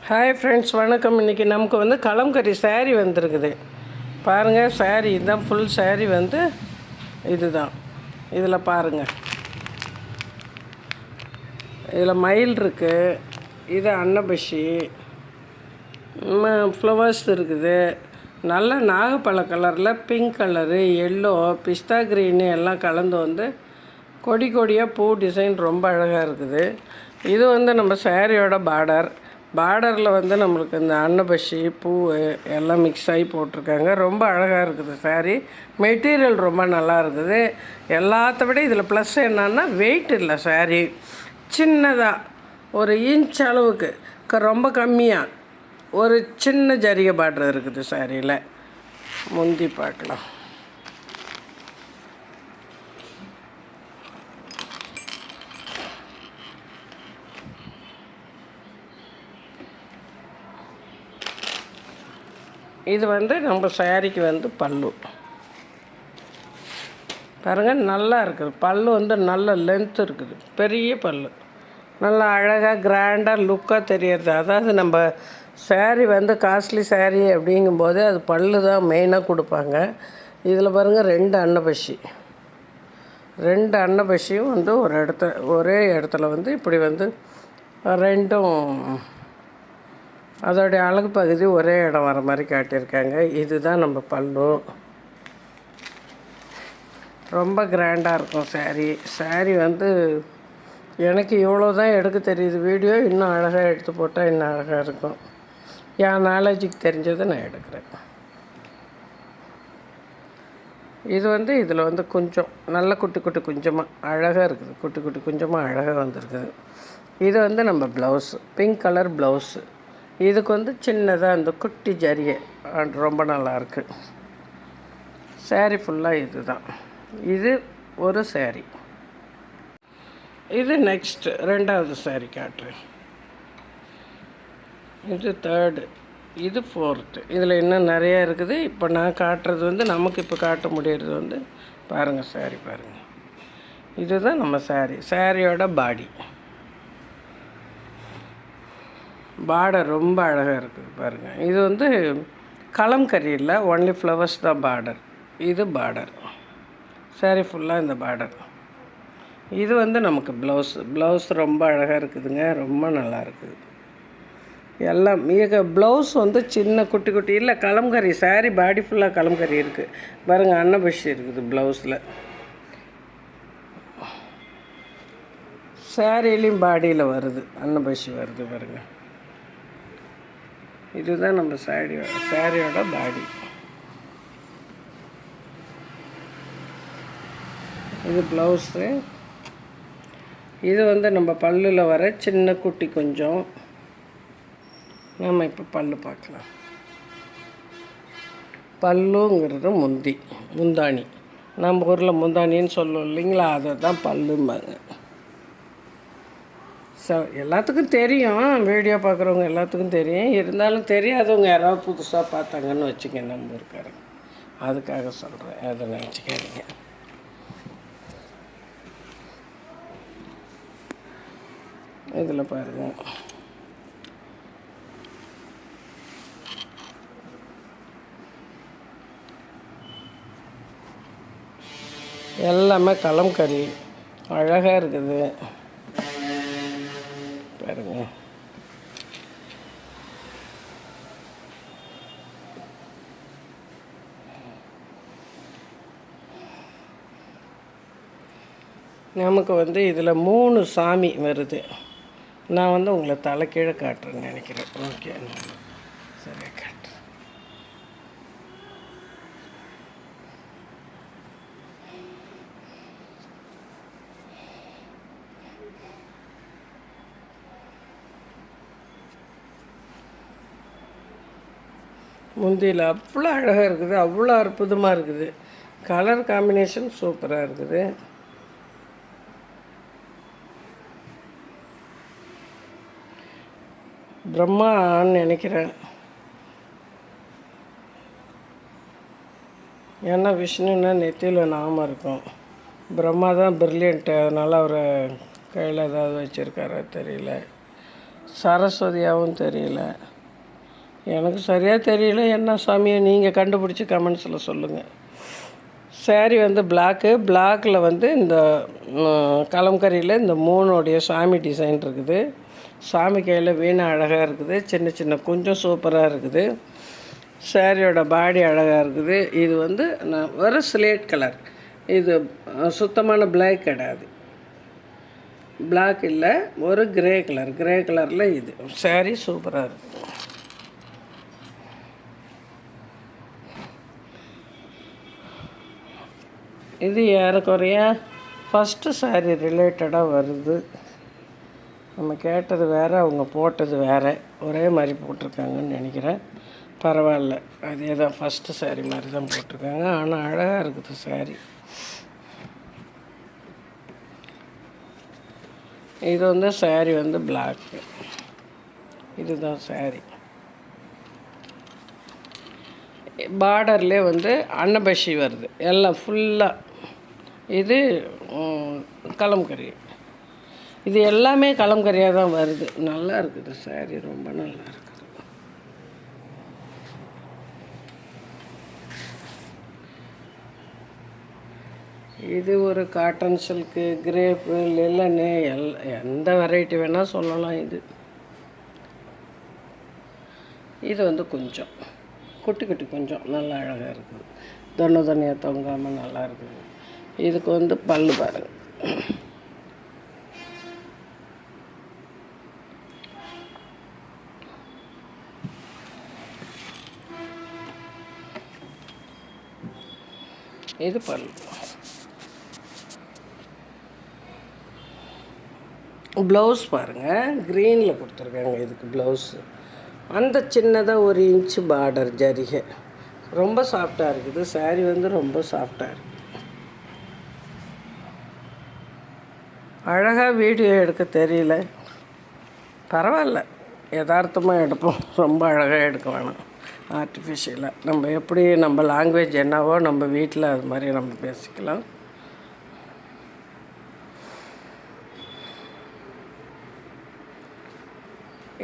Hi friends, வணக்கம். இன்றைக்கி நமக்கு வந்து கலம்கரி சாரீ வந்திருக்குது. பாருங்கள், சாரீ இதுதான், ஃபுல் சாரீ வந்து இதுதான். இதில் பாருங்கள், இதில் மயில் இருக்குது, இது அன்னபஷி, ஃப்ளவர்ஸ் இருக்குது. நல்ல நாகப்பழ கலரில் பிங்க் கலரு, எல்லோ, பிஸ்தா க்ரீனு எல்லாம் கலந்து வந்து கொடி கொடியாக பூ டிசைன் ரொம்ப அழகாக இருக்குது. இது வந்து நம்ம சாரியோட பார்டரில் வந்து நம்மளுக்கு இந்த அன்னபஷி பூ எல்லாம் மிக்ஸ் ஆகி போட்டிருக்காங்க. ரொம்ப அழகாக இருக்குது சாரீ. மெட்டீரியல் ரொம்ப நல்லா இருக்குது. எல்லாத்த விட இதில் ப்ளஸ் என்னன்னா வெயிட் இல்லை. சாரீ சின்னதாக ஒரு இன்ச் அளவுக்கு ரொம்ப கம்மியாக ஒரு சின்ன ஜரிகை பார்டர் இருக்குது சாரியில். முந்தி பார்க்கலாம். இது வந்து நம்ம சாரிக்கு வந்து பல்லு பாருங்கள், நல்லா இருக்குது. பல்லு வந்து நல்ல லென்த் இருக்குது, பெரிய பல்லு, நல்லா அழகாக கிராண்டாக லுக்காக தெரியறது. அதாவது நம்ம சாரீ வந்து காஸ்ட்லி சாரீ அப்படிங்கும்போது அது பல்லு தான் மெயினாக கொடுப்பாங்க. இதில் பாருங்கள், ரெண்டு அன்னபஷியும் வந்து ஒரே இடத்துல வந்து இப்படி வந்து ரெண்டும் அதோடைய அழகு பகுதி ஒரே இடம் வர மாதிரி காட்டியிருக்காங்க. இதுதான் நம்ம பல்லு. ரொம்ப கிராண்டாக இருக்கும் சாரீ வந்து எனக்கு இவ்வளோ தான் எடுக்க தெரியுது. வீடியோ இன்னும் அழகாக எடுத்து போட்டால் இன்னும் அழகாக இருக்கும். என் நாலேஜுக்கு தெரிஞ்சதை நான் எடுக்கிறேன். இது வந்து இதில் வந்து கொஞ்சம் நல்ல குட்டி குஞ்சமாக அழகாக இருக்குது. குட்டி குஞ்சமாக அழகாக வந்திருக்குது. இது வந்து நம்ம ப்ளவுஸு, பிங்க் கலர் ப்ளவுஸு. இதுக்கு வந்து சின்னதாக இந்த குட்டி ஜரிகை ரொம்ப நல்லாயிருக்கு. சாரீ ஃபுல்லாக இது தான். இது ஒரு சாரீ. இது நெக்ஸ்ட்டு ரெண்டாவது சாரீ காட்டுறேன். இது தேர்டு, இது ஃபோர்த்து. இதில் இன்னும் நிறையா இருக்குது. இப்போ நான் காட்டுறது வந்து நமக்கு இப்போ காட்ட முடியறது வந்து பாருங்கள், சாரீ பாருங்கள். இதுதான் நம்ம சாரியோட பார்டர் ரொம்ப அழகாக இருக்குது பாருங்கள். இது வந்து கலம்கரி இல்லை, ஒன்லி ஃப்ளவர்ஸ் தான் பார்டர். இது பார்டர், சாரீ ஃபுல்லாக இந்த பார்டர். இது வந்து நமக்கு ப்ளவுஸ் ரொம்ப அழகாக இருக்குதுங்க. ரொம்ப நல்லா இருக்குது. எல்லாம் ப்ளவுஸ் வந்து சின்ன குட்டி இல்லை, கலம்கரி. சாரீ பாடி ஃபுல்லாக கலம்கரி இருக்குது பாருங்கள். அன்னபஷி இருக்குது ப்ளவுஸில். சாரிலையும் பாடியில் வருது, அன்னபஷி வருது பாருங்கள். இதுதான் நம்ம சாரியோட பாடி. இது ப்ளவுஸு. இது வந்து நம்ம பல்லில் வர சின்ன குட்டி கொஞ்சம். நம்ம இப்போ பல்லு பார்க்கலாம். பல்லுங்கிறது முந்தாணி. நம்ம ஊரில் முந்தானின்னு சொல்லுவோம் இல்லைங்களா, அதை தான் பல்லும்பாங்க. எல்லாத்துக்கும் தெரியும், வீடியோ பார்க்குறவங்க எல்லாத்துக்கும் தெரியும். இருந்தாலும் தெரியாதவங்க யாராவது புதுசாக பார்த்தாங்கன்னு வச்சுக்க, நம்ம இருக்காரு, அதுக்காக சொல்கிறேன். அதை நினச்சிக்காதீங்க. இதில் பாருங்கள், எல்லாமே கலம்கரி அழகாக இருக்குது பாருங்க. நமக்கு வந்து இதில் 3 சாமி வருது. நான் வந்து உங்களை தலைக்கீழே காட்டுறேன்னு நினைக்கிறேன். ஓகே, சரியாக காட்டுறேன். முந்தியில் அவ்வளோ அழகாக இருக்குது, அவ்வளோ அற்புதமாக இருக்குது. கலர் காம்பினேஷன் சூப்பராக இருக்குது. பிரம்மான்னு நினைக்கிறேன். ஏன்னா விஷ்ணுன்னா நெத்தியில் நாமம் இருக்கும். பிரம்மா தான் பிரில்லியண்ட்டு, அதனால் அவர் கையில் ஏதாவது வச்சுருக்காரா தெரியல. சரஸ்வதியாகவும் தெரியல. எனக்கு சரியாக தெரியல என்ன சாமியை நீங்கள் கண்டுபிடிச்சி கமெண்ட்ஸில் சொல்லுங்கள். சாரீ வந்து பிளாக்கில் வந்து இந்த கலம்கரியில் இந்த 3 சாமி டிசைன் இருக்குது. சாமி கையில் வீணை அழகாக இருக்குது. சின்ன சின்ன கொஞ்சம் சூப்பராக இருக்குது. சாரியோட பாடி அழகாக இருக்குது. இது வந்து ஒரு ஸ்லேட் கலர். இது சுத்தமான பிளாக் கிடையாது. பிளாக் இல்லை, ஒரு கிரே கலரில் இது சாரீ சூப்பராக இருக்குது. இது ஏறக்குறைய ஃபஸ்ட்டு சாரீ ரிலேட்டடாக வருது. நம்ம கேட்டது வேறு, அவங்க போட்டது வேறு. ஒரே மாதிரி போட்டிருக்காங்கன்னு நினைக்கிறேன். பரவாயில்ல, அதே தான் ஃபஸ்ட்டு சாரீ மாதிரி தான் போட்டிருக்காங்க. ஆனால் அழகாக இருக்குது சாரீ. இது வந்து சாரீ வந்து பிளாக்கு. இதுதான் சாரீ. பார்டர்லேயே வந்து அன்னபஷி வருது எல்லாம் ஃபுல்லாக. இது கலம்கரி. இது எல்லாமே கலம்கரியாக தான் வருது. நல்லா இருக்குது சாரீ, ரொம்ப நல்லா இருக்குது. இது ஒரு காட்டன் சில்க்கு, கிரேப்பு, லெல்லனு எந்த வெரைட்டி வேணால் சொல்லலாம். இது வந்து கொஞ்சம் குட்டி கொஞ்சம் நல்லா அழகாக இருக்குது. தனியாக தொங்காமல் நல்லா இருக்குது. இதுக்கு வந்து பல்லு பாருங்கள். இது பல்லு. ப்ளவுஸ் பாருங்கள், க்ரீனில் கொடுத்துருக்காங்க. இதுக்கு ப்ளவுஸு அந்த சின்னதாக 1 இன்ச்சு பார்டர் ஜரிகை. ரொம்ப சாஃப்டாக இருக்குது. சாரீ வந்து ரொம்ப சாஃப்டாக இருக்குது. அழகாக வீடியோ எடுக்க தெரியல, பரவாயில்ல, யதார்த்தமாக எடுப்போம். ரொம்ப அழகாக எடுக்க வேணாம் ஆர்டிஃபிஷியலாக. நம்ம எப்படி நம்ம லாங்குவேஜ் என்னவோ நம்ம வீட்டில் அது மாதிரி நம்ம பேசிக்கலாம்.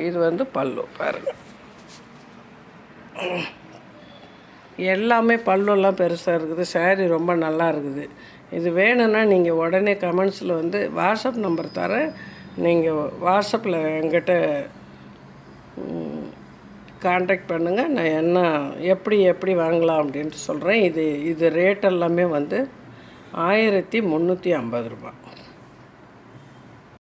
இது வந்து பல்லு பாருங்கள். எல்லாமே பல்லுலாம் பெருசாக இருக்குது. சாரீ ரொம்ப நல்லா இருக்குது. இது வேணும்னா நீங்கள் உடனே கமெண்ட்ஸில் வந்து வாட்ஸ்அப் நம்பர் தரேன். நீங்கள் வாட்ஸ்அப்பில் என்கிட்ட கான்டாக்ட் பண்ணுங்கள். நான் எப்படி வாங்கலாம் அப்படின்ட்டு சொல்கிறேன். இது ரேட் எல்லாமே வந்து 1350 ரூபா.